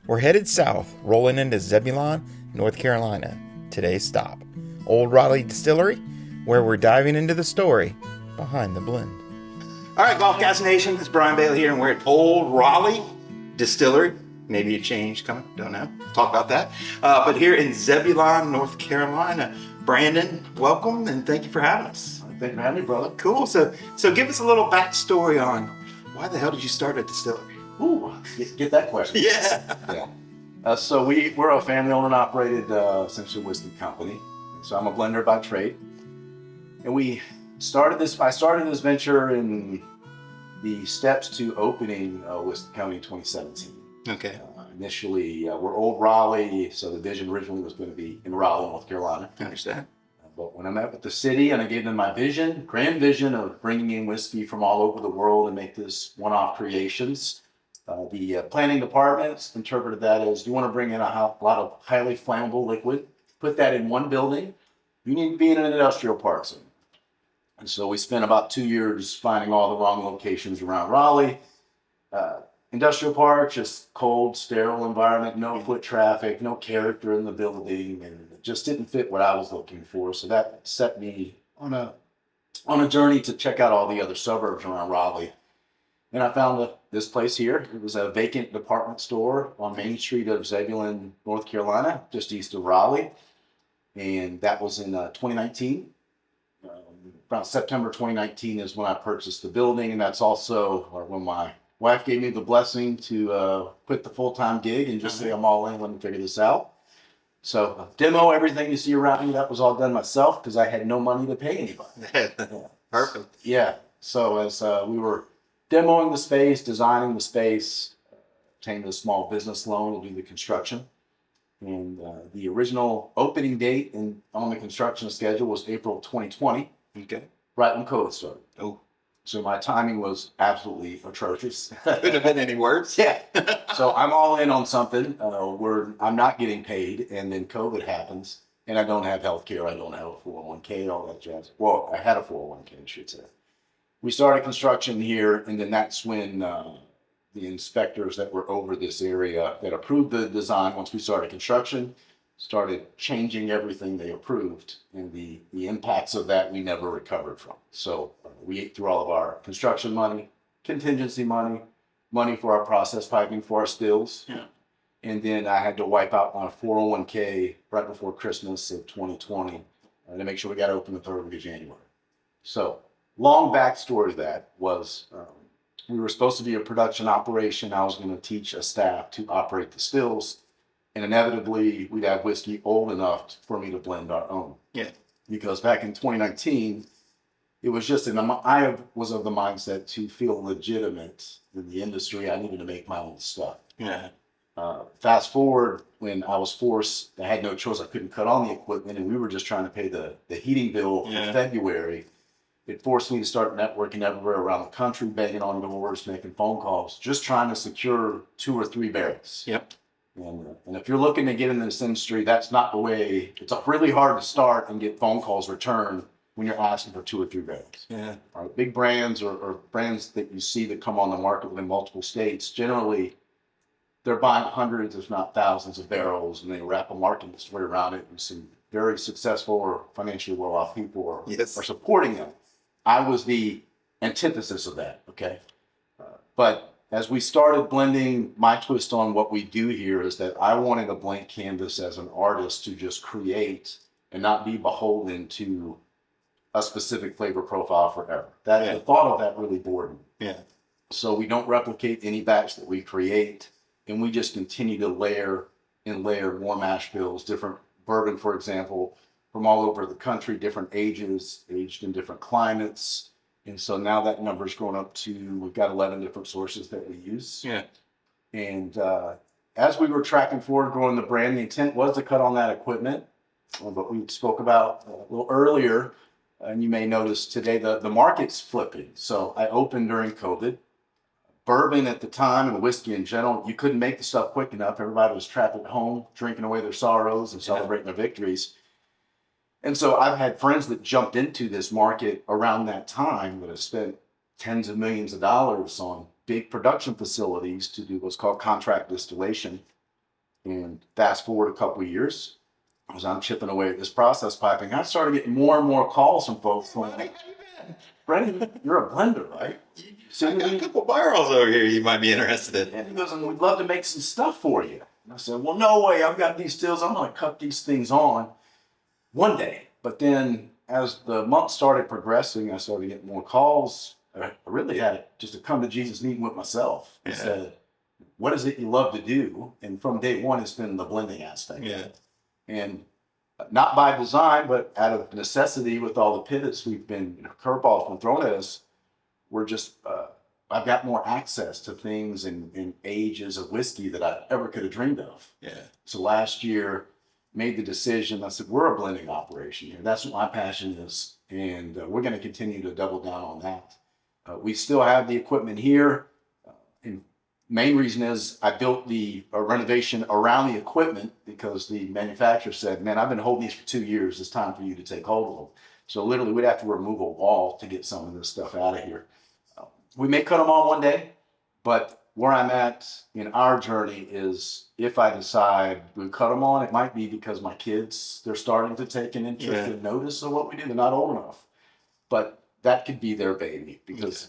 We're headed south, rolling into Zebulon, North Carolina. Today's stop, Olde Raleigh Distillery, where we're diving into the story behind the blend. All right, GolfCask Nation, it's Brian Bailey here, and we're at Olde Raleigh Distillery. Maybe a change coming, don't know. Talk about that. But here in Zebulon, North Carolina. Brandon, welcome, and thank you for having us. Thank you for having me, brother. Cool. So give us a little backstory on why the hell did you start a distillery? Ooh, get that question. Yeah. So we're a family-owned and operated essentially whiskey company. So I'm a blender by trade, and I started this venture in the steps to opening Whiskey County in 2017. Okay. Initially, we're Olde Raleigh, so the vision originally was going to be in Raleigh, North Carolina. I understand. But when I met with the city and I gave them my grand vision of bringing in whiskey from all over the world and make this one-off creations, the planning department interpreted that as, you want to bring in a lot of highly flammable liquid, put that in one building, you need to be in an industrial park zone. And so we spent about 2 years finding all the wrong locations around Raleigh. Industrial park, just cold, sterile environment, no foot traffic, no character in the building, and it just didn't fit what I was looking for. So that set me on a journey to check out all the other suburbs around Raleigh. And I found this place here. It was a vacant department store on Main Street of Zebulon, North Carolina, just east of Raleigh. And that was in 2019. Around September 2019 is when I purchased the building, and that's also when my wife gave me the blessing to quit the full-time gig and just say, I'm all in, let me figure this out. So demo everything you see around me, that was all done myself because I had no money to pay anybody. Yeah. Perfect. Yeah. So as we were demoing the space, designing the space, obtained a small business loan to do the construction. And the original opening date on the construction schedule was April 2020. Okay. Right when COVID started. Oh. So my timing was absolutely atrocious. Couldn't have been any worse. Yeah. So I'm all in on something where I'm not getting paid, and then COVID happens, and I don't have health care. I don't have a 401k, all that jazz. Well, I had a 401k, I should say. We started construction here, and then that's when the inspectors that were over this area that approved the design, once we started construction, started changing everything they approved, and the impacts of that we never recovered from. So we ate through all of our construction money, contingency money, money for our process piping for our stills. Yeah. And then I had to wipe out my 401k right before Christmas of 2020 to make sure we got open the 3rd week of January. So long backstory to that was we were supposed to be a production operation. I was going to teach a staff to operate the stills. And inevitably, we'd have whiskey old enough for me to blend our own. Yeah. Because back in 2019, it was just, I was of the mindset to feel legitimate in the industry. I needed to make my own stuff. Yeah. Fast forward, when I was forced, I had no choice. I couldn't cut on the equipment, and we were just trying to pay the heating bill for February. It forced me to start networking everywhere around the country, banging on doors, making phone calls, just trying to secure 2 or 3 barrels. Yep. And if you're looking to get into this industry, that's not the way. It's really hard to start and get phone calls returned when you're asking for 2 or 3 barrels. Yeah. Our big brands or brands that you see that come on the market within multiple states, generally, they're buying hundreds, if not thousands of barrels, and they wrap a marketing story around it. And some very successful or financially well-off people are supporting them. I was the antithesis of that, okay? But as we started blending, my twist on what we do here is that I wanted a blank canvas as an artist to just create and not be beholden to a specific flavor profile forever. The thought of that really bored me. Yeah. So we don't replicate any batch that we create, and we just continue to layer more mash bills, different bourbon, for example, from all over the country, different ages, aged in different climates. And so now that number's grown up to, we've got 11 different sources that we use. Yeah. And as we were tracking forward, growing the brand, the intent was to cut on that equipment. But we spoke about a little earlier, and you may notice today the market's flipping. So I opened during COVID. Bourbon at the time and whiskey in general, you couldn't make the stuff quick enough. Everybody was trapped at home, drinking away their sorrows and celebrating their victories. And so I've had friends that jumped into this market around that time that have spent tens of millions of dollars on big production facilities to do what's called contract distillation. And fast forward a couple of years, as I'm chipping away at this process piping, I started getting more and more calls from folks going, Brendan, you're a blender, right? I got a couple barrels over here you might be interested in. And he goes, and we'd love to make some stuff for you. And I said, well, no way. I've got these stills. I'm going to cut these things on one day. But then as the months started progressing, I started getting more calls. I really had just a come to Jesus meeting with myself. I said, what is it you love to do? And from day one, it's been the blending aspect. Yeah. And not by design, but out of necessity with all the pivots curveballs been thrown at us, we're just, I've got more access to things and ages of whiskey that I ever could have dreamed of. Yeah. So last year, made the decision. I said, we're a blending operation here. That's what my passion is. And we're going to continue to double down on that. We still have the equipment here. And main reason is I built the renovation around the equipment because the manufacturer said, man, I've been holding these for 2 years. It's time for you to take hold of them. So literally we'd have to remove a wall to get some of this stuff out of here. We may cut them all one day, but where I'm at in our journey is if I decide we cut them on, it might be because my kids, they're starting to take an interest and notice of what we do. They're not old enough, but that could be their baby because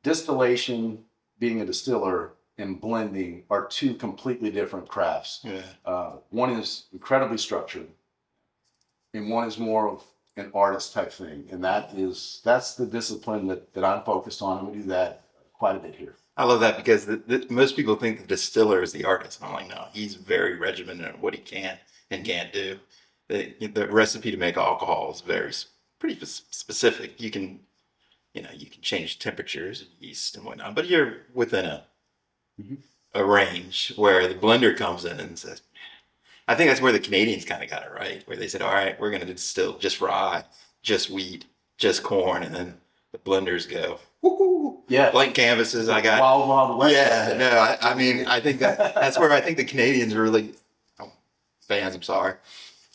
distillation, being a distiller, and blending are two completely different crafts. Yeah. One is incredibly structured, and one is more of an artist type thing, and that's the discipline that I'm focused on, and we do that quite a bit here. I love that because most people think the distiller is the artist. I'm like, no, he's very regimented in what he can and can't do. The recipe to make alcohol is pretty specific. You can change temperatures and yeast and whatnot, but you're within a range where the blender comes in and says, I think that's where the Canadians kind of got it right, where they said, all right, we're going to distill just rye, just wheat, just corn, and then the blenders go, woo-hoo, blank canvases. I got Wild West. Yeah, no, I mean, I think that's where I think the Canadians are really fans. I'm sorry,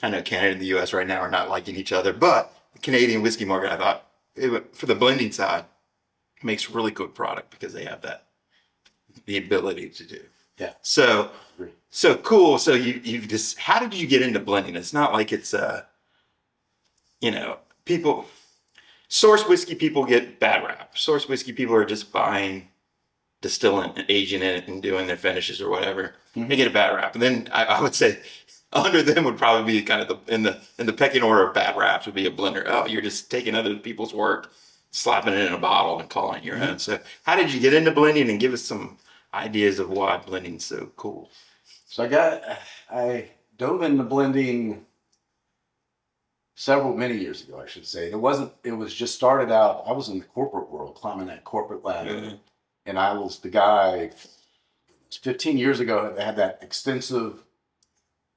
I know Canada and the U.S. right now are not liking each other, but the Canadian whiskey market, I thought, for the blending side, makes really good product because they have the ability to do. Yeah. So cool. So you've just, how did you get into blending? It's not like it's people, source whiskey people get bad rap. Source whiskey people are just buying distillant and aging it and doing their finishes or whatever. They get a bad rap. And then I would say under them would probably be kind of in the pecking order of bad raps would be a blender. Oh, you're just taking other people's work, slapping it in a bottle and calling it your own. So how did you get into blending, and give us some ideas of why blending's so cool? So I dove into blending many years ago, I should say. It was just started out, I was in the corporate world, climbing that corporate ladder. And I was the guy, 15 years ago, I had that extensive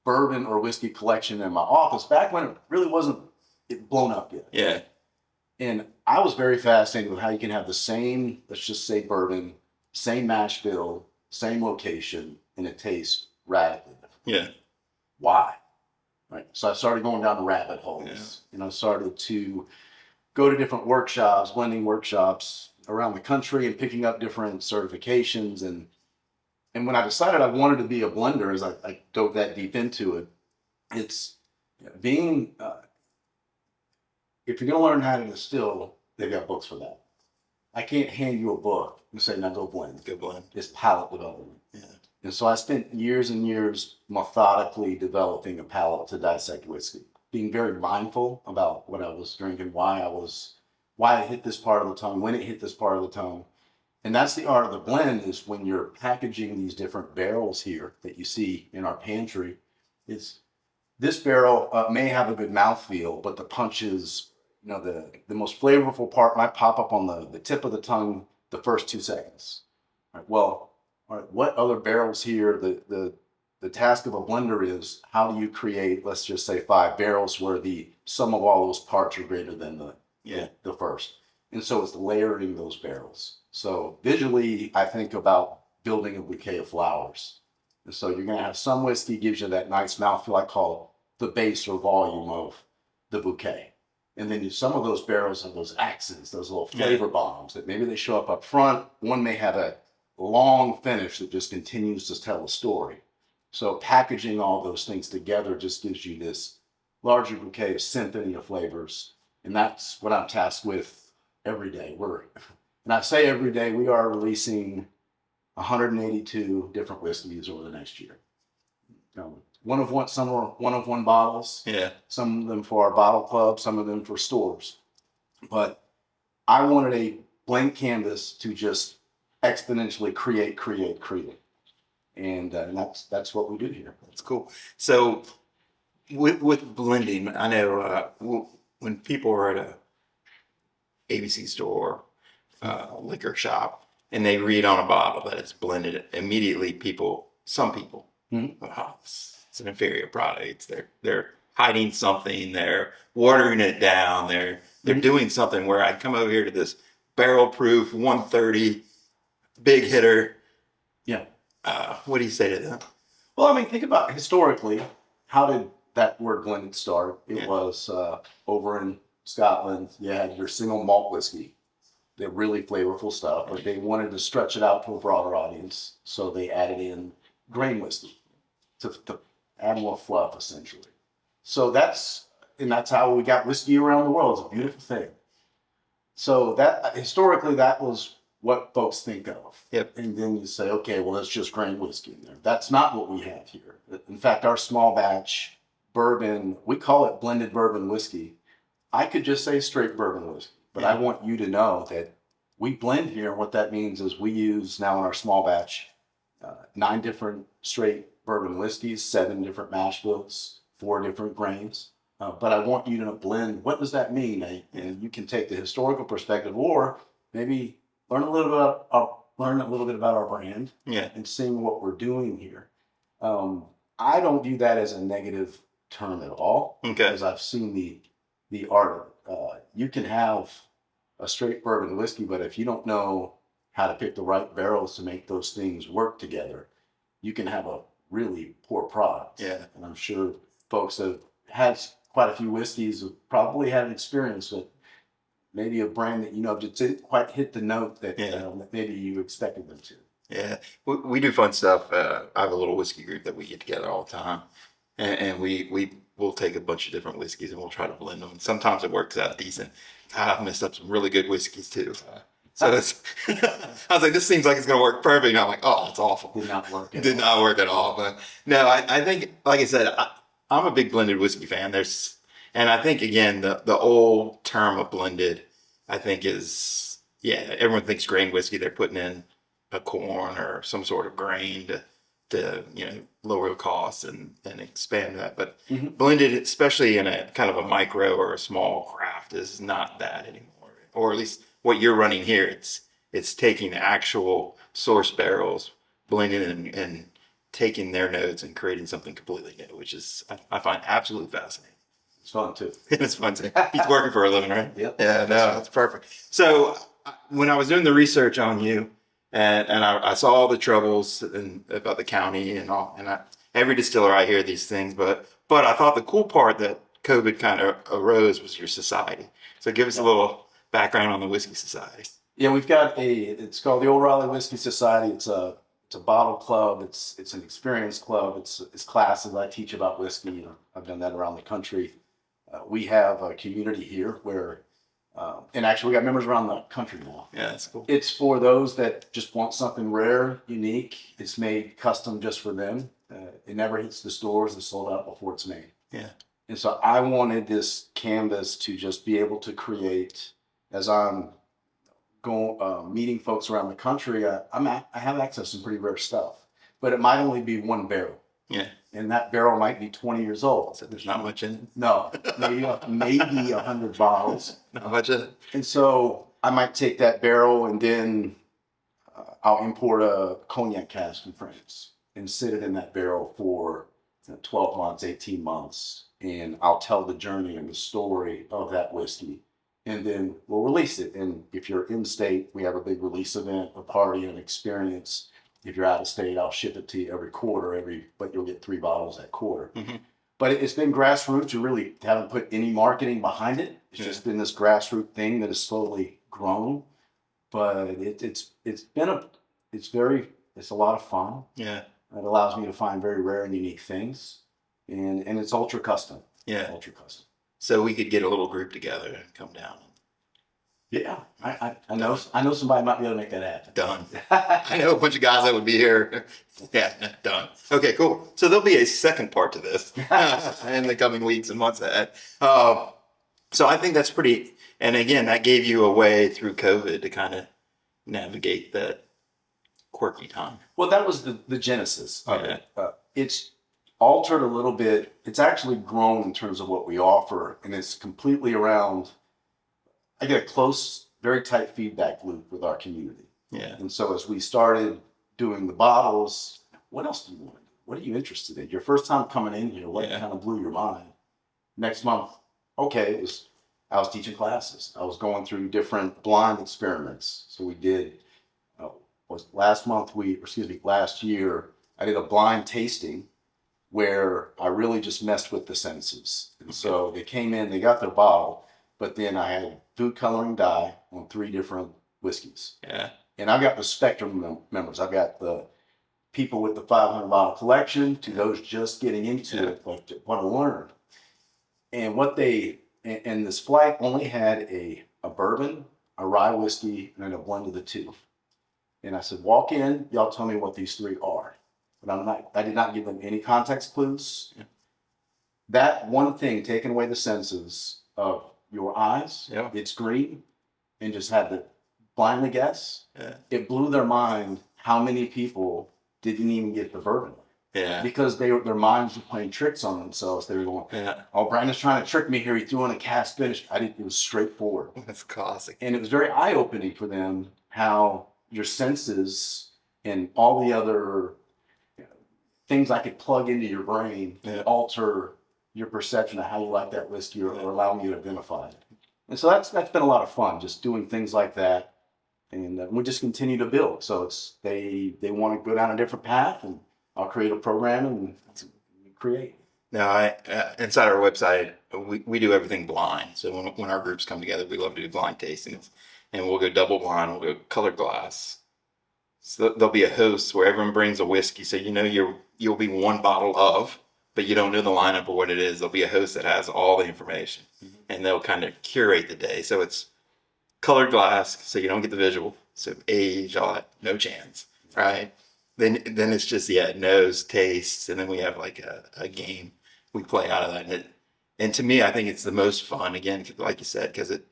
bourbon or whiskey collection in my office back when it really wasn't blown up yet. Yeah. And I was very fascinated with how you can have the same, let's just say bourbon, same mash bill, same location, and it tastes radically different. Yeah. Why? Right. So I started going down the rabbit holes, and I started to go to different workshops, blending workshops around the country, and picking up different certifications. And when I decided I wanted to be a blender, as I dove that deep into it, it's being, if you're going to learn how to distill, they've got books for that. I can't hand you a book and say, now go blend. Go blend. It's palate development. Yeah. And so I spent years and years methodically developing a palate to dissect whiskey, being very mindful about what I was drinking, why it hit this part of the tongue, when it hit this part of the tongue. And that's the art of the blend, is when you're packaging these different barrels here that you see in our pantry. This barrel may have a good mouthfeel, but the punches, the most flavorful part might pop up on the tip of the tongue the first 2 seconds. All right, well, all right, what other barrels here? The task of a blender is, how do you create, let's just say 5 barrels where the sum of all those parts are greater than the first. And so it's layering those barrels. So visually, I think about building a bouquet of flowers. And so you're going to have some whiskey gives you that nice mouthfeel I call the base or volume of the bouquet. And then some of those barrels have those accents, those little flavor bombs that maybe they show up front. One may have a long finish that just continues to tell a story. So packaging all those things together just gives you this larger bouquet of symphony of flavors. And that's what I'm tasked with every day. And I say every day, we are releasing 182 different whiskeys over the next year. Some are one of one bottles. Yeah. Some of them for our bottle club, some of them for stores. But I wanted a blank canvas to just exponentially create. And that's what we do here. That's cool. So with blending, I know when people are at a ABC store, liquor shop, and they read on a bottle that it's blended, immediately some people, oh, it's an inferior product. They're hiding something. They're watering it down. They're doing something. Where I come over here to this barrel proof 130 big hitter. Yeah. What do you say to them? Well, I mean, think about historically, how did that word blended start? It was over in Scotland. You had your single malt whiskey. They're really flavorful stuff, but they wanted to stretch it out to a broader audience, so they added in grain whiskey to add more fluff, essentially. So that's how we got whiskey around the world. It's a beautiful thing. So that historically, that was what folks think of. Yep. And then you say, okay, well, that's just grain whiskey in there. That's not what we have here. In fact, our small batch bourbon, we call it blended bourbon whiskey. I could just say straight bourbon whiskey, but I want you to know that we blend here. And what that means is we use now in our small batch 9 different straight bourbon whiskeys, 7 different mash bills, 4 different grains. But I want you to blend. What does that mean? And you can take the historical perspective, or maybe learn a little bit about our brand, and seeing what we're doing here. I don't view that as a negative term at all, because I've seen the art of it. You can have a straight bourbon whiskey, but if you don't know how to pick the right barrels to make those things work together, you can have a really poor product. Yeah. And I'm sure folks have had quite a few whiskeys who probably had an experience with maybe a brand that just didn't quite hit the note that maybe you expected them to. Yeah, we do fun stuff. I have a little whiskey group that we get together all the time, and we'll take a bunch of different whiskeys and we'll try to blend them. And sometimes it works out decent. I've messed up some really good whiskeys too. So it's, I was like, this seems like it's going to work perfect. And I'm like, oh, it's awful. Did not work at all. But no, I think, like I said, I'm a big blended whiskey fan. And I think, again, the old term of blended, I think is, everyone thinks grain whiskey. They're putting in a corn or some sort of grain to lower the costs and expand that. But blended, especially in a kind of a micro or a small craft, is not that anymore. Or at least what you're running here, it's taking the actual source barrels, blending and taking their notes and creating something completely new, which is I find absolutely fascinating. It's fun too. It's fun too. He's working for a living, right? Yep. Yeah, no, that's perfect. So when I was doing the research on you, and I saw all the troubles about the county and all, and every distiller I hear these things, but I thought the cool part that COVID kind of arose was your society. So give us a little background on the Whiskey Society. Yeah, we've got it's called the Olde Raleigh Whiskey Society. It's a bottle club. It's an experience club. It's classes I teach about whiskey. I've done that around the country. We have a community here where, and actually we got members around the country now. Yeah, that's cool. It's for those that just want something rare, unique. It's made custom just for them. It never hits the stores. It's sold out before it's made. Yeah. And so I wanted this canvas to just be able to create, as I'm going meeting folks around the country, I have access to some pretty rare stuff, but it might only be one barrel. Yeah. And that barrel might be 20 years old. So there's not much in it? No, maybe 100 bottles. Not much in it. And so I might take that barrel and then I'll import a cognac cask from France and sit it in that barrel for 12 months, 18 months. And I'll tell the journey and the story of that whiskey. And then we'll release it. And if you're in state, we have a big release event, a party, an experience. If you're out of state, I'll ship it to you every quarter, but you'll get 3 bottles that quarter. Mm-hmm. But it's been grassroots. You really haven't put any marketing behind it. It's just been this grassroots thing that has slowly grown. But it's a lot of fun. Yeah. It allows me to find very rare and unique things, and it's ultra custom. Yeah. Ultra custom. So we could get a little group together and come down. Yeah, I know somebody might be able to make that happen. Done. I know a bunch of guys that would be here. Yeah, done. Okay, cool. So there'll be a second part to this in the coming weeks and months ahead. So I think that's pretty, and again, that gave you a way through COVID to kind of navigate that quirky time. Well, that was the genesis of it. It's altered a little bit. It's actually grown in terms of what we offer, and it's completely around. I get a close, very tight feedback loop with our community. Yeah. And so as we started doing the bottles, what else do you want? What are you interested in? Your first time coming in here, what kind of blew your mind? Next month, okay, I was teaching classes. I was going through different blind experiments. So we did, last year, I did a blind tasting where I really just messed with the senses. And so they came in, they got their bottle, but then I had food coloring dye on 3 different whiskeys. Yeah. And I've got the spectrum members. I've got the people with the 500 bottle collection to those just getting into it, but want to learn. And this flight only had a bourbon, a rye whiskey, and then a blend of the 2. And I said, walk in, y'all tell me what these 3 are. But I did not give them any context clues. Yeah. That one thing, taking away the senses of your eyes, it's green, and just had to blindly guess. Yeah. It blew their mind how many people didn't even get the bourbon. Yeah. Because their minds were playing tricks on themselves. They were going, oh, Brandon's trying to trick me here. He threw in a cask finish. It was straightforward. That's classic. And it was very eye-opening for them how your senses and all the other things I could plug into your brain alter your perception of how you like that whiskey or allowing you to identify it. And so that's been a lot of fun, just doing things like that. And we just continue to build. So they want to go down a different path, and I'll create a program and create. Now, inside our website, we do everything blind. So when our groups come together, we love to do blind tastings. And we'll go double blind, we'll go colored glass. So there'll be a host where everyone brings a whiskey. So you'll be one bottle of, but you don't know the lineup of what it is. There'll be a host that has all the information, and they'll kind of curate the day. So it's colored glass, so you don't get the visual. So age, all that, no chance, right? Then it's just nose, tastes, and then we have like a game we play out of that. And to me, I think it's the most fun, again, like you said, because it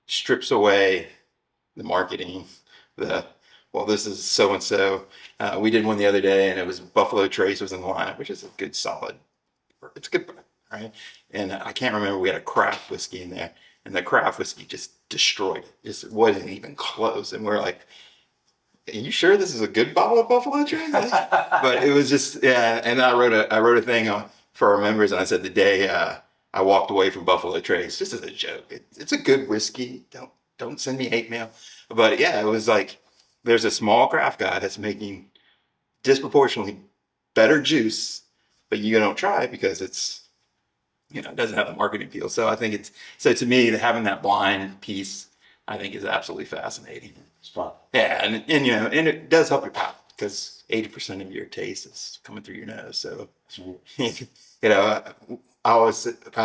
strips away the marketing, this is so and so. We did one the other day, and it was Buffalo Trace was in the lineup, which is a good solid. It's good, right? And I can't remember, we had a craft whiskey in there, and the craft whiskey just destroyed it. It wasn't even close. And we're like, are you sure this is a good bottle of Buffalo Trace? But it was just, and I wrote a thing for our members, and I said the day I walked away from Buffalo Trace, just as a joke. It's a good whiskey. Don't send me hate mail. But yeah, it was like, there's a small craft guy that's making disproportionately better juice, but you don't try it because it's, it doesn't have the marketing appeal. So I think to me, having that blind piece, I think is absolutely fascinating. It's fun. Yeah. And it does help your palate because 80% of your taste is coming through your nose. So, I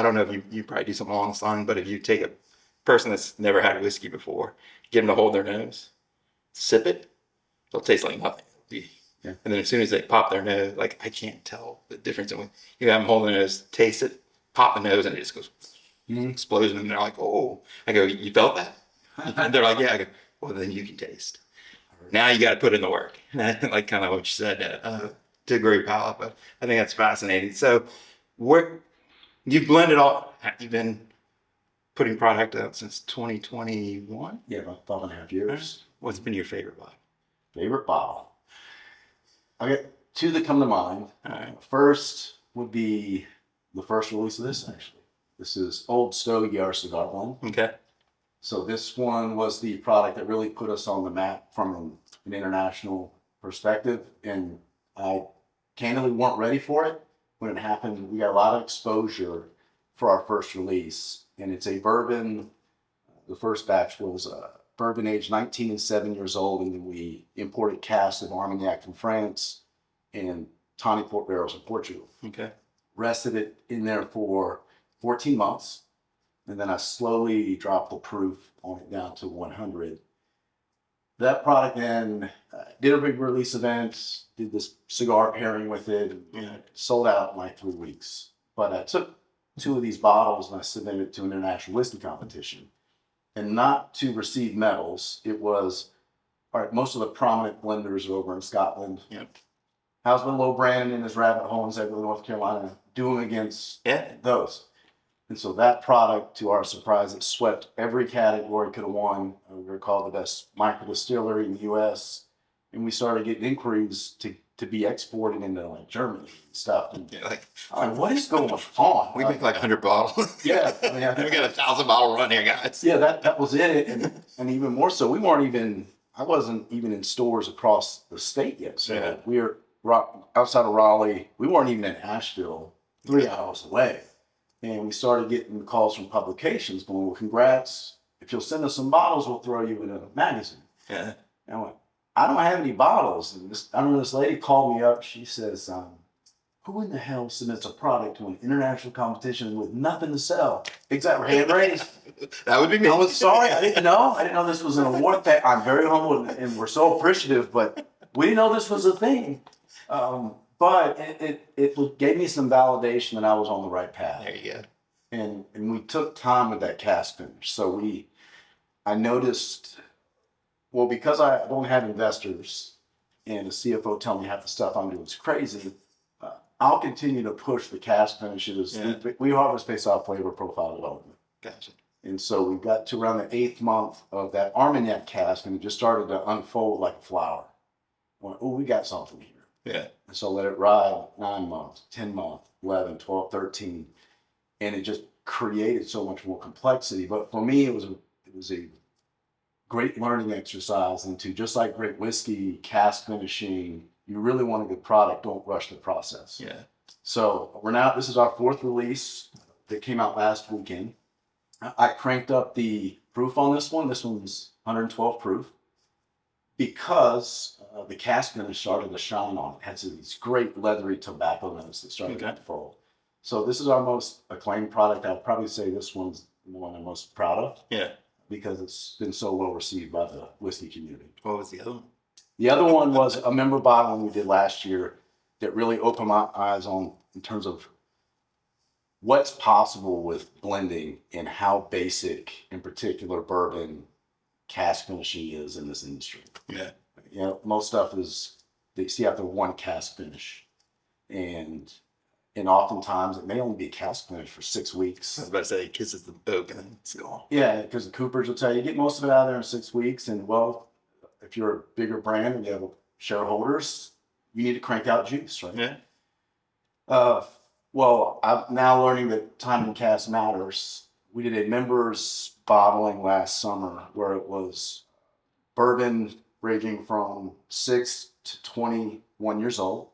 don't know if you probably do something along this line, but if you take a person that's never had whiskey before, get them to hold their nose, sip it, it'll taste like nothing. And then as soon as they pop their nose, like I can't tell the difference. And when you have them hold their nose, taste it, pop the nose, and it just goes explosion. And they're like, oh, I go, you felt that? And they're like, yeah. I go, well, then you can taste. Now you got to put in the work. Like kind of what you said to grow your palate. But I think that's fascinating. So you've blended all, you've been putting product out since 2021? Yeah, about 5.5 years. What's been your favorite bottle? Favorite bottle? I got 2 that come to mind. All right. First would be the first release of this, actually. This is Old Stogie, our cigar blend. Okay. So this one was the product that really put us on the map from an international perspective. And I candidly weren't ready for it when it happened. We got a lot of exposure for our first release. And it's a bourbon. The first batch was bourbon aged 19 and 7 years old. And then we imported casks of Armagnac from France. And tawny port barrels in Portugal. Okay. Rested it in there for 14 months. And then I slowly dropped the proof on it down to 100. That product then did a big release event, did this cigar pairing with it, and sold out in like 3 weeks. But I took 2 of these bottles and I submitted it to an international whiskey competition. And not to receive medals, it was, all right, most of the prominent blenders are over in Scotland. Yep. How's Low Brandon in his rabbit hole in Zebulon, North Carolina, doing against those? And so that product, to our surprise, it swept every category, could have won. We were called the best micro distillery in the U.S. And we started getting inquiries to be exported into like Germany and stuff. And what is going on? We make like 100 bottles. Yeah. I mean, we got a 1,000 bottle run here, guys. Yeah, that was it. And even more so, I wasn't even in stores across the state yet. So we were outside of Raleigh. We weren't even in Asheville, 3 hours away. And we started getting calls from publications going, well, congrats. If you'll send us some bottles, we'll throw you in a magazine. Yeah. And I went, I don't have any bottles. And I remember this lady called me up. She says, who in the hell submits a product to an international competition with nothing to sell? Except hand raised. That would be me. I was sorry. I didn't know this was an award. I'm very humble and we're so appreciative, but we didn't know this was a thing. But it gave me some validation that I was on the right path. There you go. And we took time with that cask finish. So I noticed, well, because I don't have investors and the CFO telling me half the stuff I'm doing is crazy, I'll continue to push the cask finishes. Yeah. We harvest based off flavor profile development. Gotcha. And so we got to around the 8th month of that Armagnac cask and it just started to unfold like a flower. Went, oh, we got something here. Yeah. And so let it ride 9 months, 10 months, 11, 12, 13. And it just created so much more complexity. But for me, it was a great learning exercise into, just like great whiskey, cask finishing, you really want a good product, don't rush the process. Yeah. So this is our 4th release that came out last weekend. I cranked up the proof on this one. This one's 112 proof. Because the cask finish started to shine on it. It had these great leathery tobacco notes that started to unfold. So this is our most acclaimed product. I'd probably say this one's the one I'm most proud of. Yeah. Because it's been so well received by the whiskey community. What was the other one? The other one was a member bottling we did last year that really opened my eyes on in terms of what's possible with blending and how basic, in particular, bourbon cask finishing is in this industry. Yeah. You know, most stuff is, they see after one cask finish. And oftentimes it may only be a cask finish for 6 weeks. I was about to say, it kisses the oak and then it's gone. Yeah, because the Coopers will tell you, get most of it out of there in 6 weeks. And well, if you're a bigger brand and you have shareholders, you need to crank out juice, right? Yeah. Well, I'm now learning that time and cask matters. We did a members bottling last summer where it was bourbon ranging from 6 to 21 years old,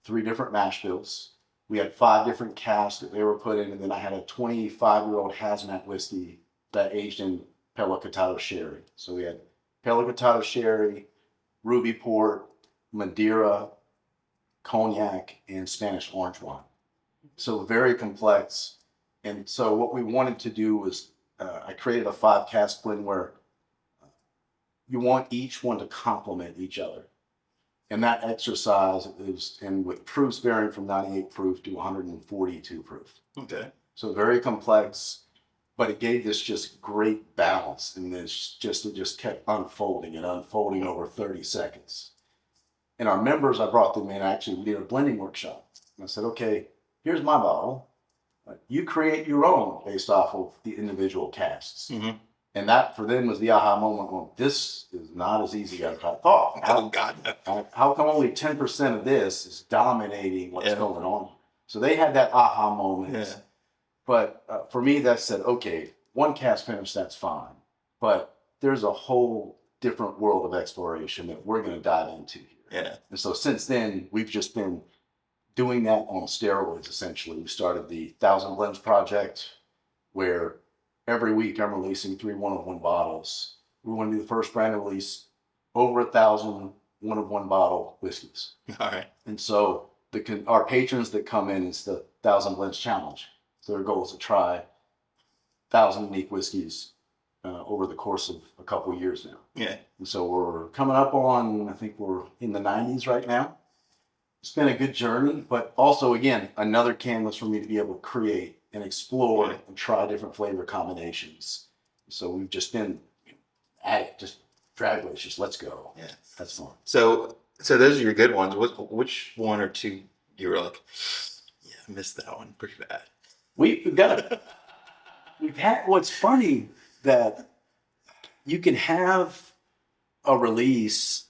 3 different mash bills. We had 5 different casks that they were put in, and then I had a 25-year-old hazmat whiskey that aged in Pellicotado sherry. So we had Pellicotado sherry, ruby port, Madeira, cognac, and Spanish orange wine. So very complex. And so what we wanted to do was I created a 5 cask blend where you want each one to complement each other. And that exercise is, and with proofs varying from 98 proof to 142 proof. Okay. So very complex, but it gave this just great balance. And it just kept unfolding and unfolding over 30 seconds. And our members, I brought them in, actually, we did a blending workshop. And I said, okay, here's my bottle. You create your own based off of the individual casks. Mm-hmm. And that for them was the aha moment. Well, this is not as easy as I thought. How come only 10% of this is dominating what's going on? So they had that aha moment. Yeah. But for me, that said, okay, 1 cask finish, that's fine. But there's a whole different world of exploration that we're going to dive into here. Yeah. And so since then, we've just been doing that on steroids, essentially. We started the 1,000 Blends Project, where every week I'm releasing 3 one-of-one bottles. We want to be the first brand to release over 1,000 one-of-one bottle whiskeys. All right. And so our patrons that come in is the 1,000 Blends Challenge. So their goal is to try 1,000 unique whiskeys over the course of a couple of years now. Yeah. And so we're coming up on, I think we're in the 90s right now. It's been a good journey, but also, again, another canvas for me to be able to create and explore and try different flavor combinations. So we've just been at it, just drag race, just let's go. Yeah. That's fun. So those are your good ones. Which one or two you were like, yeah, I missed that one pretty bad. We've had, what's funny that you can have a release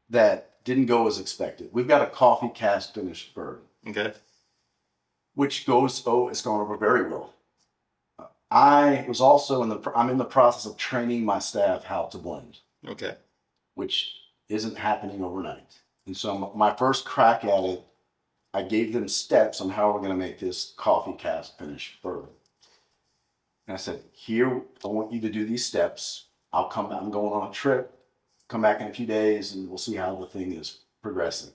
that didn't go as expected. We've got a coffee cask finished bourbon. Okay. Which it's gone over very well. I was also I'm in the process of training my staff how to blend. Okay. Which isn't happening overnight. And so my first crack at it, I gave them steps on how we're going to make this coffee cask finished bourbon. And I said, here, I want you to do these steps. I'll come back. I'm going on a trip. Come back in a few days and we'll see how the thing is progressing.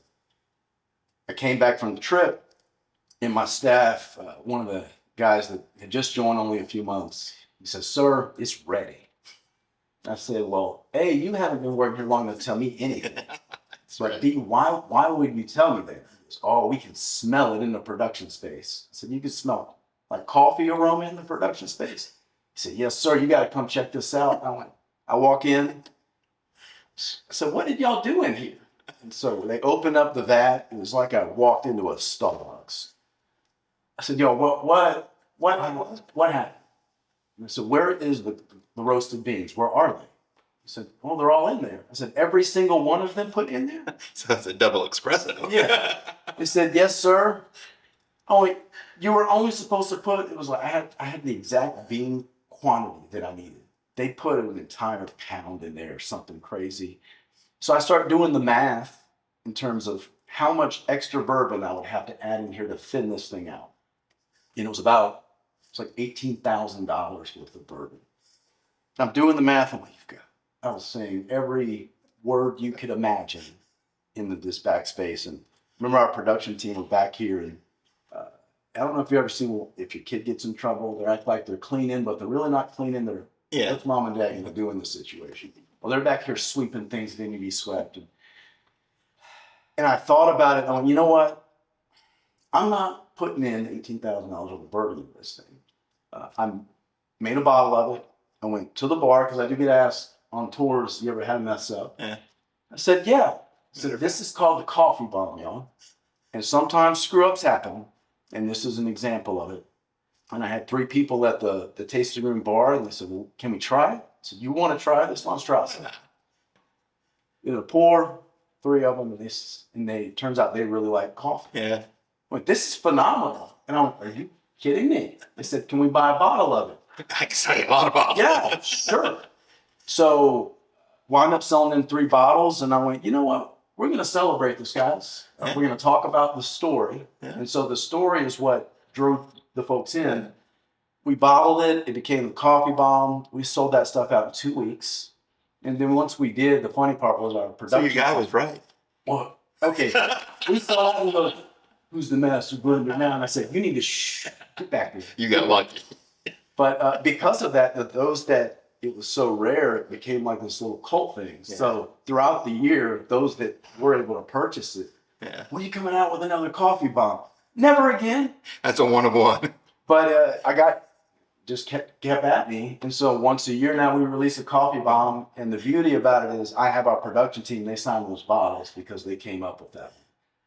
I came back from the trip and my staff, one of the guys that had just joined only a few months, he says, sir, it's ready. I said, well, A, you haven't been working here long enough to tell me anything. But B, why would you tell me that? He goes, oh, we can smell it in the production space. I said, you can smell it, like coffee aroma in the production space? He said, yes, sir, you got to come check this out. I walk in. I said, what did y'all do in here? And so they opened up the vat. It was like I walked into a Starbucks. I said, yo, what happened? And I said, where is the roasted beans? Where are they? He said, well, they're all in there. I said, every single one of them put in there? So that's a double espresso. Yeah. He said, yes, sir. Oh, you were only supposed to put, it was like, I had the exact bean quantity that I needed. They put an entire pound in there, something crazy. So I started doing the math in terms of how much extra bourbon I would have to add in here to thin this thing out. And it's like $18,000 worth of bourbon. I'm doing the math, and I was saying every word you could imagine in this backspace. And remember our production team were back here, and I don't know if you ever seen, if your kid gets in trouble, they act like they're cleaning, but they're really not cleaning. That's mom and dad into doing the situation. Well, they're back here sweeping things that need to be swept. And I thought about it, and I went, you know what? I'm not putting in $18,000 worth of bourbon in this thing. I made a bottle of it. I went to the bar, because I do get asked on tours, you ever had a mess up? Yeah. I said, yeah. I said, this is called the coffee bomb, y'all. And sometimes screw-ups happen, and this is an example of it. And I had 3 people at the tasting room bar, and they said, well, can we try it? I said, you want to try this? Let's try it. Pour 3 of them, and it turns out they really like coffee. Yeah. I went, this is phenomenal. And I went, are you kidding me? They said, can we buy a bottle of it? I can sell you a lot of bottles. Yeah, sure. So wound up selling them 3 bottles, and I went, you know what? We're going to celebrate this, guys. We're going to talk about the story. Yeah. And so the story is what drew the folks in. Yeah. We bottled it. It became the coffee bomb. We sold that stuff out in 2 weeks. And then once we did, the funny part was our production. So your guy was right. Well, okay. We saw it and goes, who's the master blender now? And I said, you need to get back here. You got lucky. But because of that, those that it was so rare, it became like this little cult thing. Yeah. So throughout the year, those that were able to purchase it, when are you coming out with another coffee bomb? Never again. That's a one of one. But kept at me. And so once a year now we release a coffee bomb. And the beauty about it is I have our production team, they sign those bottles because they came up with that.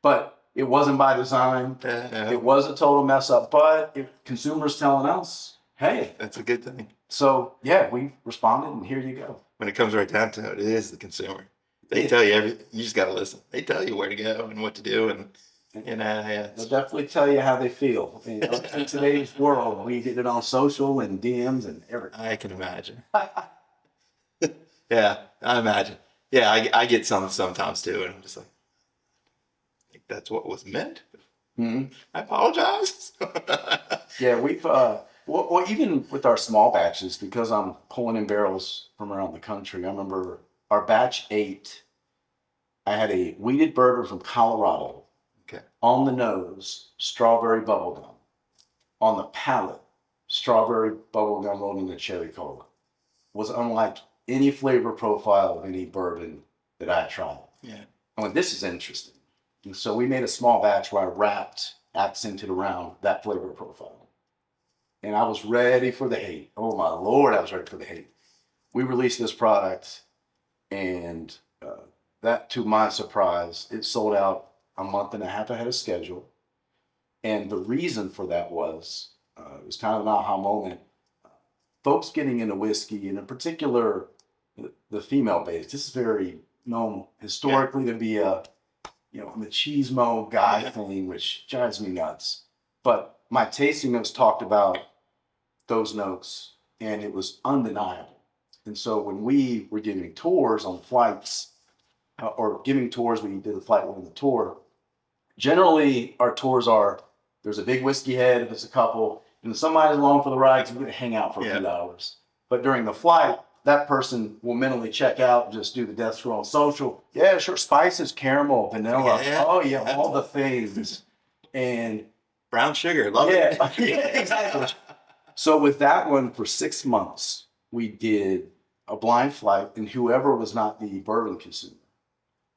But it wasn't by design. It was a total mess up. But consumers telling us, hey. That's a good thing. So, yeah, we responded, and here you go. When it comes right down to it, it is the consumer. They tell you everything. You just got to listen. They tell you where to go and what to do. And, they'll definitely tell you how they feel. In today's world, we get it on social and DMs and everything. I can imagine. Yeah, I imagine. Yeah, I get some sometimes, too, and I'm just like, I think that's what was meant. Mm-hmm. I apologize. Yeah, we've... Well, even with our small batches, because I'm pulling in barrels from around the country, I remember our batch 8, I had a wheated bourbon from Colorado. Okay. On the nose, strawberry bubblegum. On the palate, strawberry bubblegum rolled into cherry cola. Was unlike any flavor profile of any bourbon that I tried. Yeah. I went, this is interesting. And so we made a small batch where I wrapped, accented around that flavor profile. And I was ready for the hate. Oh my Lord, I was ready for the hate. We released this product, and that, to my surprise, it sold out a month and a half ahead of schedule. And the reason for that was, it was kind of an aha moment. Folks getting into whiskey, and in particular, the female base, this is very known historically to be a, machismo guy thing, which drives me nuts. But my tasting notes talked about those notes, and it was undeniable. And so when we were giving tours on flights, or giving tours when you did the flight on the tour, generally our tours are, there's a big whiskey head, there's a couple, and somebody's along for the ride because we're going to hang out for a few hours. But during the flight, that person will mentally check out and just do the death scroll on social. Yeah, sure, spices, caramel, vanilla. Yeah. Oh, yeah, all the things. And brown sugar, love it. Yeah, exactly. So with that one, for 6 months, we did a blind flight, and whoever was not the bourbon consumer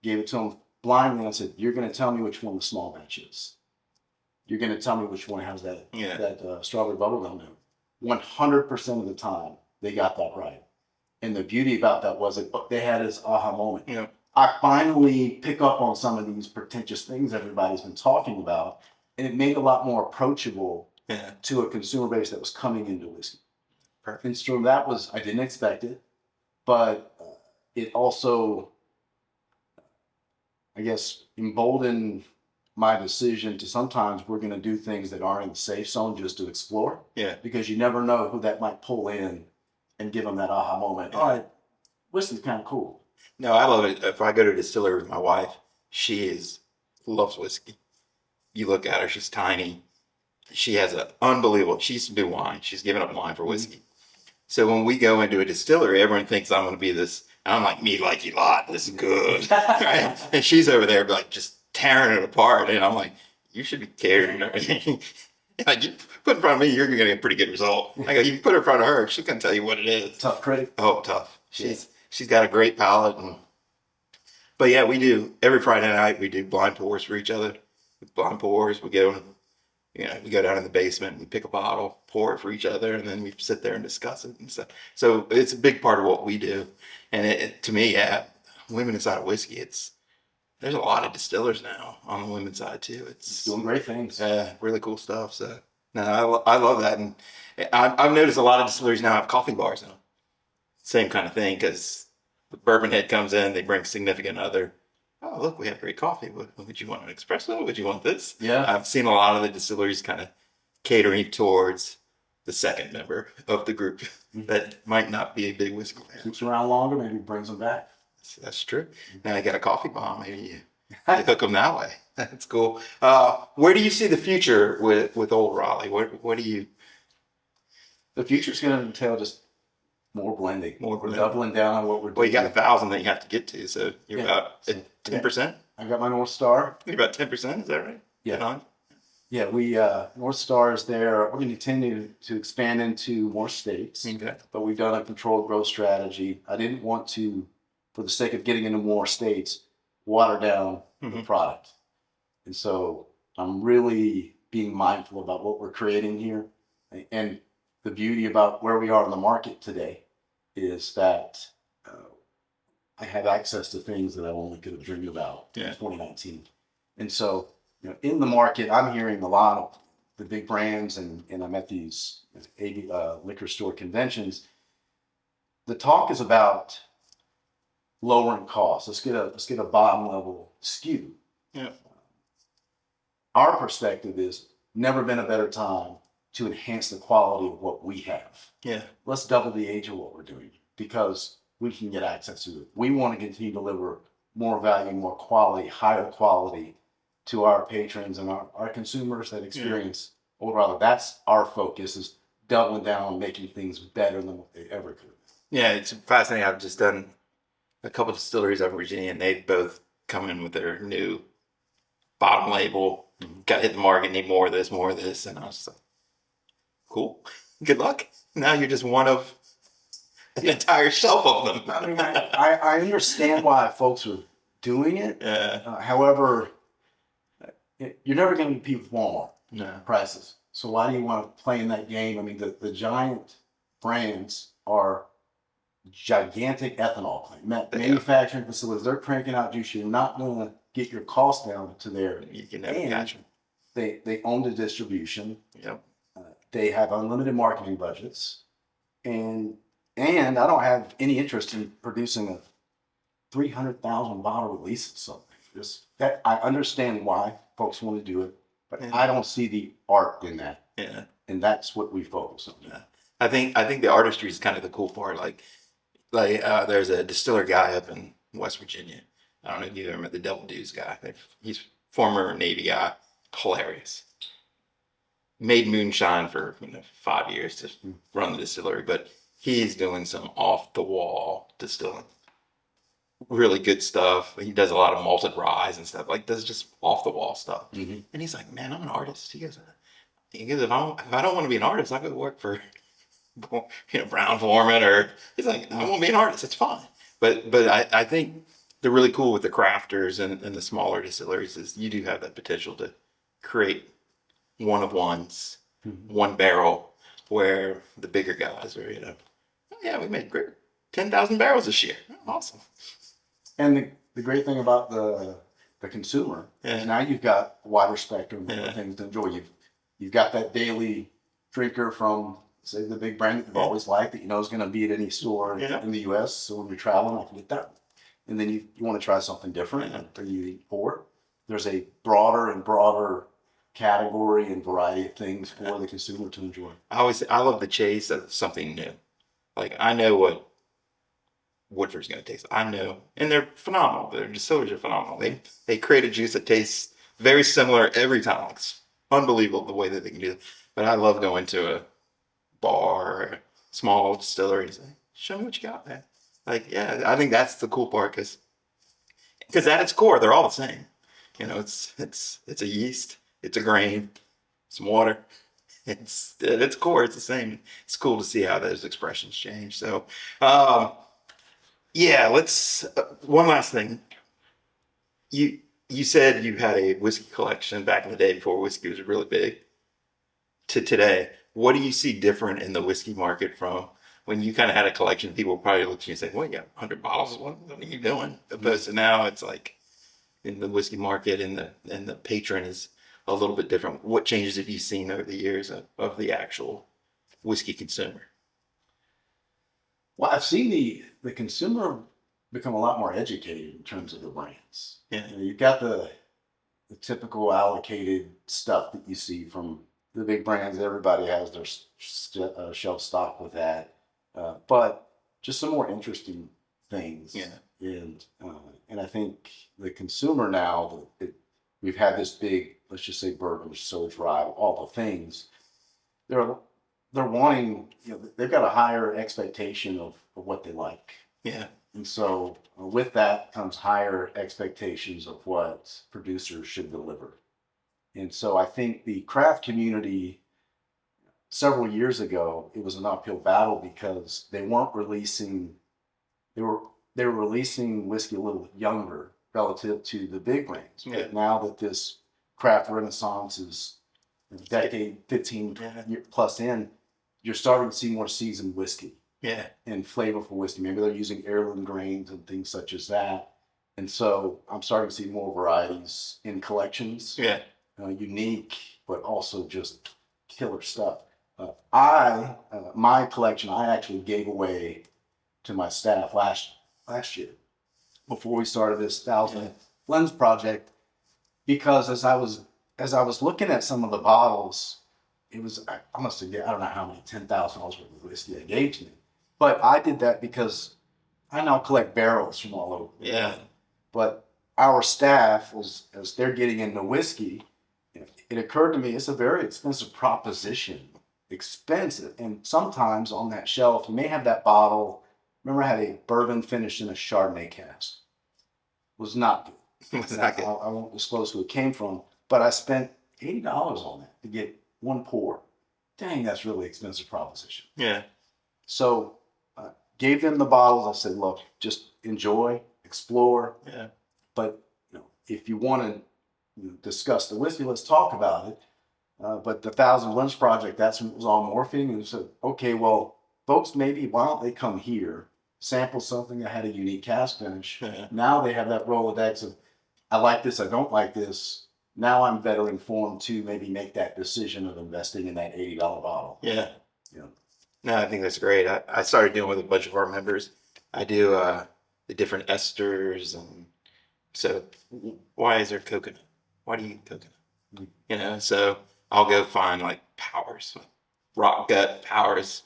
gave it to them blindly. I said, you're going to tell me which one the small batch is. You're going to tell me which one has that strawberry bubblegum note. 100% of the time, they got that right. And the beauty about that was they had this aha moment. Yeah. I finally pick up on some of these pretentious things everybody's been talking about, and it made it a lot more approachable to a consumer base that was coming into whiskey. Perfect. And so that was, I didn't expect it, but it also, I guess, emboldened my decision to sometimes we're going to do things that aren't in the safe zone just to explore. Yeah. Because you never know who that might pull in and give them that aha moment. Yeah. All right, whiskey's kind of cool. No, I love it. If I go to a distillery with my wife, loves whiskey. You look at her, she's tiny. She has she used to do wine. She's given up wine for whiskey. So when we go into a distillery, everyone thinks I'm going to be this, and I'm like, me like you lot, this is good. Right? And she's over there like just tearing it apart. And I'm like, you should be caring. Like, you put in front of me, you're going to get a pretty good result. I go, you put it in front of her, she's going to tell you what it is. Tough critic. Oh, tough. She's got a great palate. But yeah, we do, every Friday night, we do blind pours for each other. Blind pours, we go down in the basement, we pick a bottle, pour it for each other, and then we sit there and discuss it and stuff. So it's a big part of what we do. And to me, women inside of whiskey, there's a lot of distillers now on the women's side too. It's doing great things. Really cool stuff. So no, I love that. And I've noticed a lot of distilleries now have coffee bars now. Same kind of thing, because the bourbon head comes in, they bring significant other. Oh, look, we have great coffee. Would you want an espresso? Would you want this? Yeah. I've seen a lot of the distilleries kind of catering towards the second member of the group that might not be a big whiskey fan. Keeps around longer, maybe brings them back. That's true. Now you got a coffee bomb. Maybe you hook them that way. That's cool. Where do you see the future with Olde Raleigh? What do you? The future's going to entail just more blending. We're doubling down on what we're doing. Well, you got 1,000 that you have to get to, so you're about 10%. I got my North Star. You're about 10%. Is that right? Yeah. Yeah, we North Star is there. We're going to continue to expand into more states. Okay. But we've done a controlled growth strategy. I didn't want to, for the sake of getting into more states, water down the product. And so I'm really being mindful about what we're creating here. And the beauty about where we are in the market today is that I have access to things that I only could have dreamed about in 2019. And so, in the market, I'm hearing a lot of the big brands, and I'm at these liquor store conventions. The talk is about lowering costs. Let's get a bottom level SKU. Yeah. Our perspective is never been a better time to enhance the quality of what we have. Yeah. Let's double the age of what we're doing because we can get access to it. We want to continue to deliver more value, more quality, higher quality to our patrons and our consumers that experience Olde Raleigh. That's our focus, is doubling down, making things better than what they ever could. Yeah, it's fascinating. I've just done a couple of distilleries up in Virginia, and they've both come in with their new bottom label Got to hit the market, need more of this, more of this. And I was just like, cool. Good luck. Now you're just one of an entire shelf of them. I mean, I understand why folks are doing it. Yeah. However, you're never going to compete with Walmart No. prices. So why do you want to play in that game? I mean, the giant brands are gigantic ethanol plant, manufacturing facilities. They're cranking out juice. You're not going to get your costs down to there. You can never catch them. They own the distribution. Yep. They have unlimited marketing budgets, and I don't have any interest in producing a 300,000 bottle release of something. Just that I understand why folks want to do it, but I don't see the art in that. Yeah. And that's what we focus on. Yeah. I think the artistry is kind of the cool part. Like there's a distiller guy up in West Virginia. I don't know if you've ever met the Devil Dudes guy. He's former Navy guy. Hilarious. Made moonshine for 5 years to run the distillery, but he's doing some off the wall distilling. Really good stuff. He does a lot of malted rye and stuff. Like does just off the wall stuff. Mm-hmm. And he's like, man, I'm an artist. He goes, if I don't want to be an artist, I go work for Brown Foreman, or he's like, I won't be an artist. It's fine. But I think they're really cool with the crafters and the smaller distilleries is you do have that potential to create one of ones, one barrel, where the bigger guys are, oh yeah, we made great 10,000 barrels this year. Awesome. And the great thing about the consumer is now you've got a wider spectrum of things to enjoy. You've got that daily drinker from, say, the big brand that you've always liked that is going to be at any store in the U.S. So when you're traveling, I can get that. And then you want to try something different or you eat pork. There's a broader and broader category and variety of things for the consumer to enjoy. I love the chase of something new. Like I know what Woodford's going to taste. I know, and they're phenomenal. Their distillers are phenomenal. They create a juice that tastes very similar every time. It's unbelievable the way that they can do it. But I love going to a bar or a small distillery and say, "Show me what you got, man." Like, yeah, I think that's the cool part because at its core they're all the same. It's a yeast. It's a grain, some water. It's at its core, it's the same. It's cool to see how those expressions change. So, let's. One last thing. You said you had a whiskey collection back in the day before whiskey was really big. To today, what do you see different in the whiskey market from when you kind of had a collection? People probably look at you and say, "Well, you got 100 bottles. What are you doing?" Opposed to now, it's like in the whiskey market and the patron is a little bit different. What changes have you seen over the years of the actual whiskey consumer? Well, I've seen the consumer become a lot more educated in terms of the brands. Yeah. You've got the typical allocated stuff that you see from the big brands. Everybody has their shelf stock with that. But just some more interesting things. Yeah. And I think the consumer now, we've had this big, let's just say bourbon, surge rye, all the things. They're wanting, they've got a higher expectation of what they like. Yeah. And so with that comes higher expectations of what producers should deliver. And so I think the craft community, several years ago, it was an uphill battle because they weren't releasing, they were releasing whiskey a little younger relative to the big brands. Yeah. But now that this craft renaissance is a decade, 15 plus in, you're starting to see more seasoned whiskey. Yeah. And flavorful whiskey. Maybe they're using heirloom grains and things such as that. And so I'm starting to see more varieties in collections. Yeah. Unique, but also just killer stuff. My collection, I actually gave away to my staff last year before we started this 1,000 Lens project, because as I was looking at some of the bottles, it was, I must have, I don't know how many $10,000 worth of whiskey they gave to me, but I did that because I now collect barrels from all over. Yeah. But our staff, as they're getting into whiskey, it occurred to me it's a very expensive proposition. Expensive. And sometimes on that shelf, you may have that bottle. Remember, I had a bourbon finished in a Chardonnay cask. It was not good. It was not good. I won't disclose who it came from. But I spent $80 on that to get one pour. Dang, that's really expensive proposition. Yeah. So I gave them the bottles. I said, look, just enjoy, explore. Yeah. But if you want to discuss the whiskey, let's talk about it. But the Thousand Lunch Project, that's when it was all morphing. And so, okay, well, folks, maybe why don't they come here, sample something that had a unique cask finish. Yeah. Now they have that Rolodex of, I like this, I don't like this. Now I'm better informed to maybe make that decision of investing in that $80 bottle. Yeah. No, I think that's great. I started doing with a bunch of our members. I do the different esters, and so why is there coconut? Why do you eat coconut? So I'll go find like Powers, Rock Gut Powers,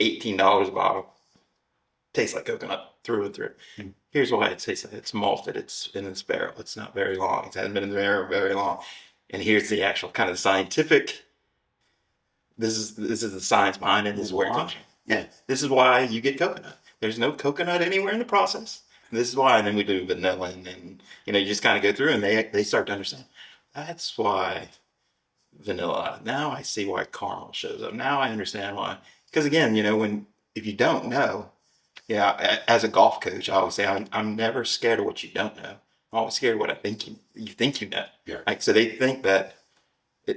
$18 a bottle. Tastes like coconut through and through. Here's why it tastes like it's malted. It's in this barrel. It's not very long. It hasn't been in the barrel very long. And here's the actual kind of scientific. This is the science behind it. This is where it comes from. Yeah. This is why you get coconut. There's no coconut anywhere in the process. This is why. And then we do vanilla, and you just kind of go through, and they start to understand. That's why vanilla. Now I see why caramel shows up. Now I understand why. Because again, if you don't know. Yeah, as a golf coach, I always say I'm never scared of what you don't know. I'm always scared of what I think you think you know. Yeah. Like, so they think that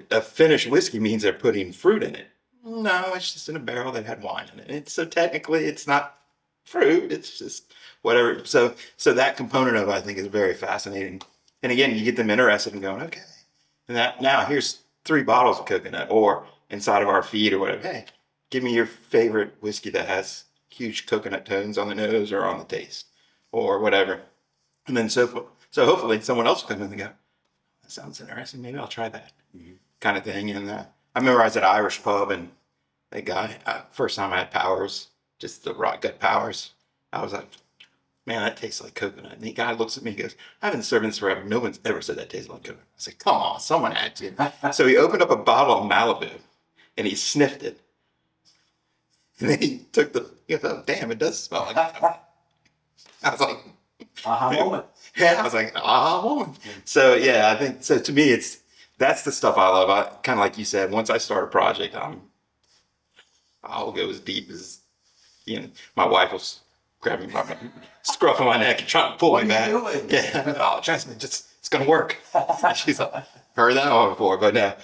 a finished whiskey means they're putting fruit in it. No, it's just in a barrel that had wine in it. So technically, it's not fruit. It's just whatever. So that component of it, I think, is very fascinating. And again, you get them interested in going, okay, and now here's 3 bottles of coconut, or inside of our feed or whatever. Hey, give me your favorite whiskey that has huge coconut tones on the nose or on the taste or whatever. And then so hopefully someone else will come in and go, that sounds interesting. Maybe I'll try that kind of thing. And I remember I was at an Irish pub, and that guy, first time I had Powers, just the Rock Gut Powers, I was like, man, that tastes like coconut. And the guy looks at me and goes, I've been serving this forever. No one's ever said that tastes like coconut. I said, come on, someone had to. So he opened up a bottle of Malibu and he sniffed it. And then he took damn, it does smell like coconut. I was like, aha moment. Yeah, I was like, aha moment. So yeah, I think, so to me, that's the stuff I love. I kind of like you said, once I start a project, I'll go as deep as, my wife will grab me, scruffing my neck and trying to pull me back. What are you doing? Yeah, trust me, it's going to work. She's like, heard that one before, but no.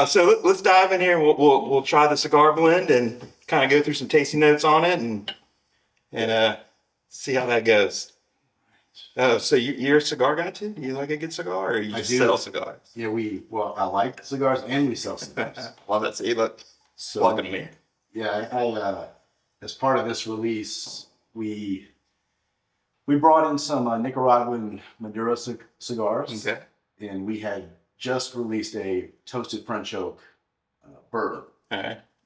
So let's dive in here. We'll try the cigar blend and kind of go through some tasting notes on it and see how that goes. So you're a cigar guy too? Do you like a good cigar, or you just sell cigars? Yeah, I like cigars and we sell cigars. Love that. See, look, welcome to me. Yeah, I as part of this release, we brought in some Nicaraguan Maduro cigars. Okay. And we had just released a toasted French oak bourbon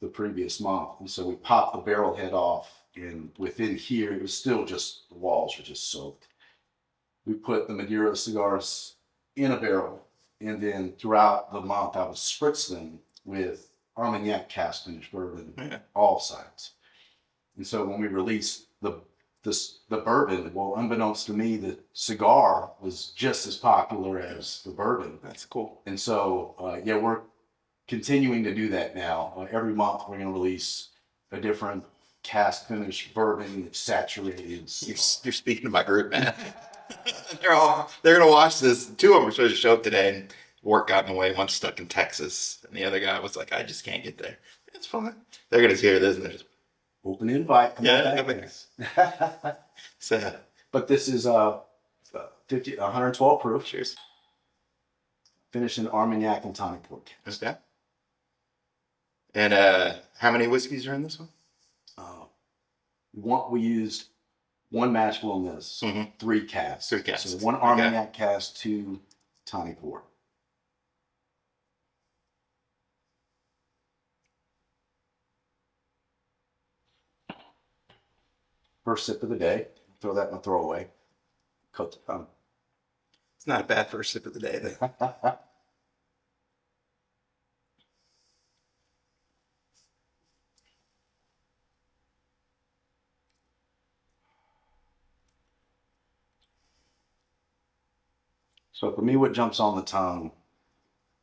the previous month. And so we popped the barrel head off, and within here, it was still just, the walls were just soaked. We put the Maduro cigars in a barrel, and then throughout the month, I would spritz them with Armagnac cask finished bourbon, all sides. And so when we released the bourbon, well, unbeknownst to me, the cigar was just as popular as the bourbon. That's cool. And so, we're continuing to do that now. Every month, we're going to release a different cask finished bourbon that's saturated. You're speaking to my group, man. They're gonna watch this. 2 of them were supposed to show up today, and work got in the way. One's stuck in Texas, and the other guy was like, I just can't get there. It's fine. They're gonna hear this, and they're just open invite. So, but this is 112 proof. Cheers. Finished in Armagnac and tonic port. Okay. And how many whiskeys are in this one? We used 1 mash bill in this, 3 casks. 3 casks. So 1 Armagnac cask, 2 tonic port. First sip of the day. Throw that in a throwaway. Coat the tongue. It's not a bad first sip of the day, though. So for me, what jumps on the tongue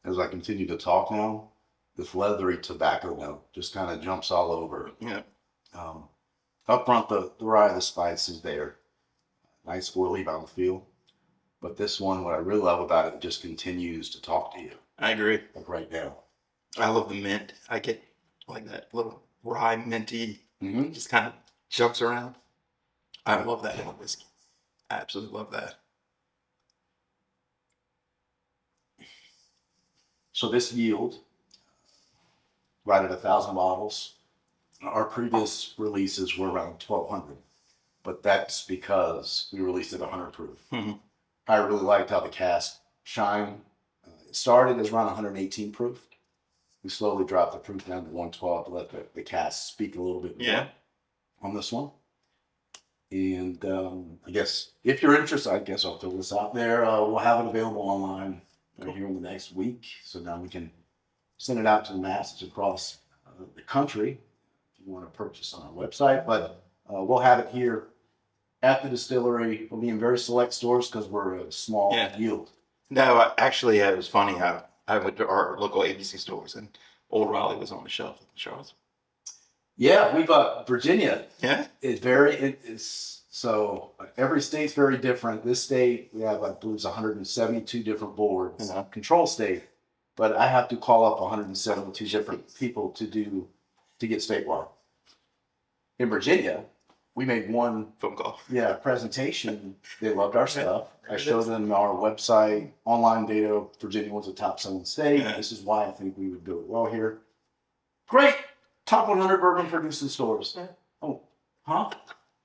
as I continue to talk now, this leathery tobacco note just kind of jumps all over. Yeah. Up front, the rye of the spice is there. Nice oily mouthfeel. But this one, what I really love about it just continues to talk to you. I agree. Like right now. I love the mint. I get like that little rye minty, Mm-hmm. just kind of jumps around. I love that in a whiskey. I absolutely love that. So this yield, right at 1,000 bottles. Our previous releases were around 1,200, but that's because we released it 100 proof. Mm-hmm. I really liked how the cask shined. It started as around 118 proof. We slowly dropped the proof down to 112 to let the cask speak a little bit more on this one. And I guess if you're interested, I guess I'll throw this out there. We'll have it available online here in the next week. So now we can send it out to the masses across the country if you want to purchase on our website. But we'll have it here at the distillery. We'll be in very select stores because we're a small yield. No, actually, it was funny how I went to our local ABC stores and Olde Raleigh was on the shelf in Charles. Yeah, we've Virginia. Yeah, it's so every state's very different. This state we have, I believe, 172 different boards. Control state, but I have to call up 172 different people to get statewide. In Virginia, we made one phone call. Yeah, presentation. They loved our stuff. I showed them our website, online data. Virginia was a top selling state. Yeah. This is why I think we would do it well here. Great. Top 100 bourbon producing stores. Yeah. Oh, huh?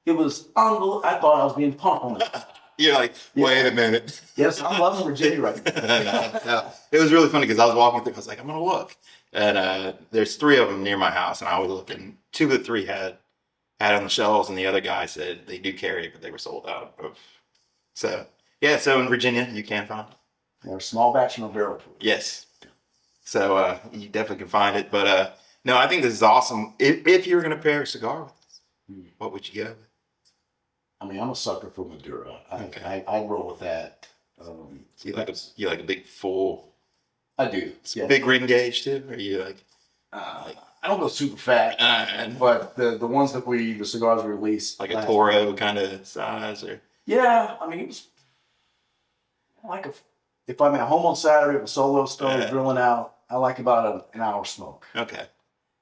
It was unbelievable. I thought I was being pumped on it. You're like, wait a minute. Yes, I'm loving Virginia right now. Yeah. It was really funny because I was walking through, I was like, I'm going to look. And there's 3 of them near my house. And I was looking, 2 of the 3 had on the shelves. And the other guy said they do carry it, but they were sold out of. So, yeah. So in Virginia, you can find it. They're small batch and a barrel proof. Yes. So you definitely can find it. But no, I think this is awesome. If you were going to pair a cigar with this, what would you go with? I mean, I'm a sucker for Maduro. I roll with that. You like a big full? I do. Yeah. Big ring gauge too? Or you like? I don't go super fat, but the ones that the cigars we released, like a Toro kind of size, or yeah. I mean, it was like if I'm at home on Saturday with a solo stove drilling out, I like about an hour smoke. Okay.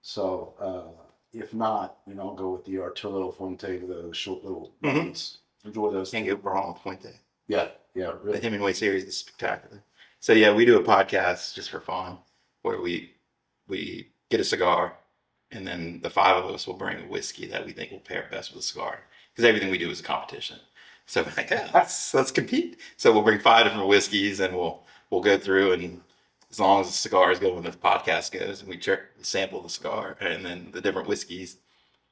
So if not, I'll go with the Arturo Fuente, the short little ones. Enjoy those. Can't get wrong with Fuente. Yeah, really. The Hemingway series is spectacular. So yeah, we do a podcast just for fun where we get a cigar and then the 5 of us will bring a whiskey that we think will pair best with the cigar because everything we do is a competition. So we're like, let's compete. So we'll bring 5 different whiskeys and we'll go through, and as long as the cigar is going, the podcast goes, and we sample the cigar and then the different whiskeys,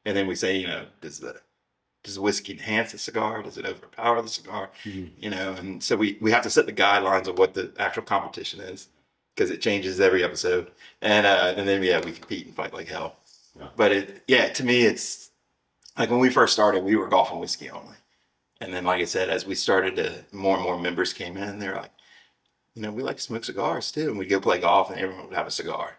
and then we say, does the whiskey enhance the cigar? Does it overpower the cigar? Mm-hmm. And so we have to set the guidelines of what the actual competition is because it changes every episode, and then we compete and fight like hell. Yeah. But to me, it's like when we first started, we were golfing whiskey only, and then like I said, as we started to more and more members came in, they're like, we like to smoke cigars too, and we'd go play golf, and everyone would have a cigar.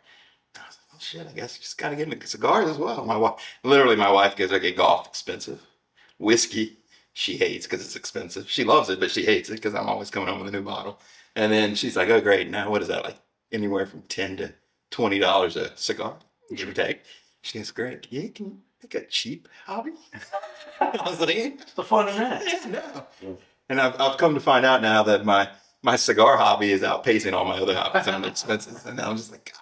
And I was like, oh shit, I guess you just got to get into cigars as well. My wife goes, okay, golf expensive. Whiskey, she hates because it's expensive. She loves it, but she hates it because I'm always coming home with a new bottle. And then she's like, oh, great. Now, what is that, like anywhere from $10 to $20 a cigar, give or take? She goes, great. Yeah, can you pick a cheap hobby? I was like, what's the fun in that? Yeah, no. Yeah. And I've come to find out now that my cigar hobby is outpacing all my other hobbies on expenses. And now I'm just like, God.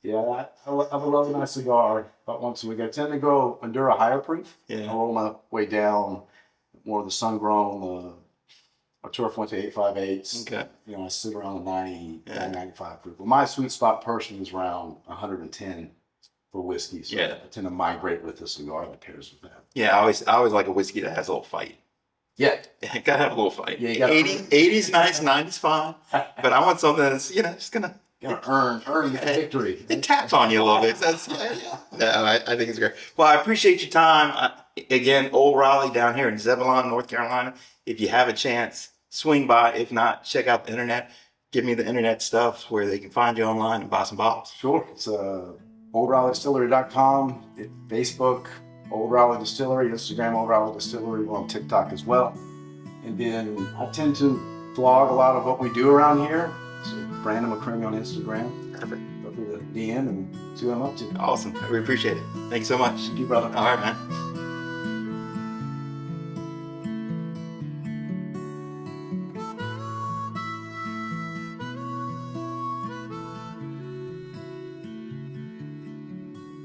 Yeah, I would love a nice cigar, but once a week. I tend to go Endura higher proof. Yeah. I roll my way down more of the sun-grown, Arturo Fuente 858s. Okay. I sit around the 90, 95 proof. Well, my sweet spot personally is around 110 for whiskey. So I tend to migrate with the cigar that pairs with that. Yeah, I always like a whiskey that has a little fight. Yeah. You gotta have a little fight. Yeah, 80's nice, 90's fine. But I want something that's, just gonna... earn the victory. It taps on you a little bit. No, I think it's great. Well, I appreciate your time. Again, Olde Raleigh down here in Zebulon, North Carolina. If you have a chance, swing by. If not, check out the internet. give me the internet stuff where they can find you online and buy some bottles. Sure. It's OldeRaleighDistillery.com, Facebook, Olde Raleigh Distillery, Instagram, Olde Raleigh Distillery. We're on TikTok as well. And then I tend to vlog a lot of what we do around here. So Brandon McCrimmy on Instagram. Perfect. Go through the DM and see what I'm up to. Awesome. We appreciate it. Thank you so much. Thank you, brother. All right, man.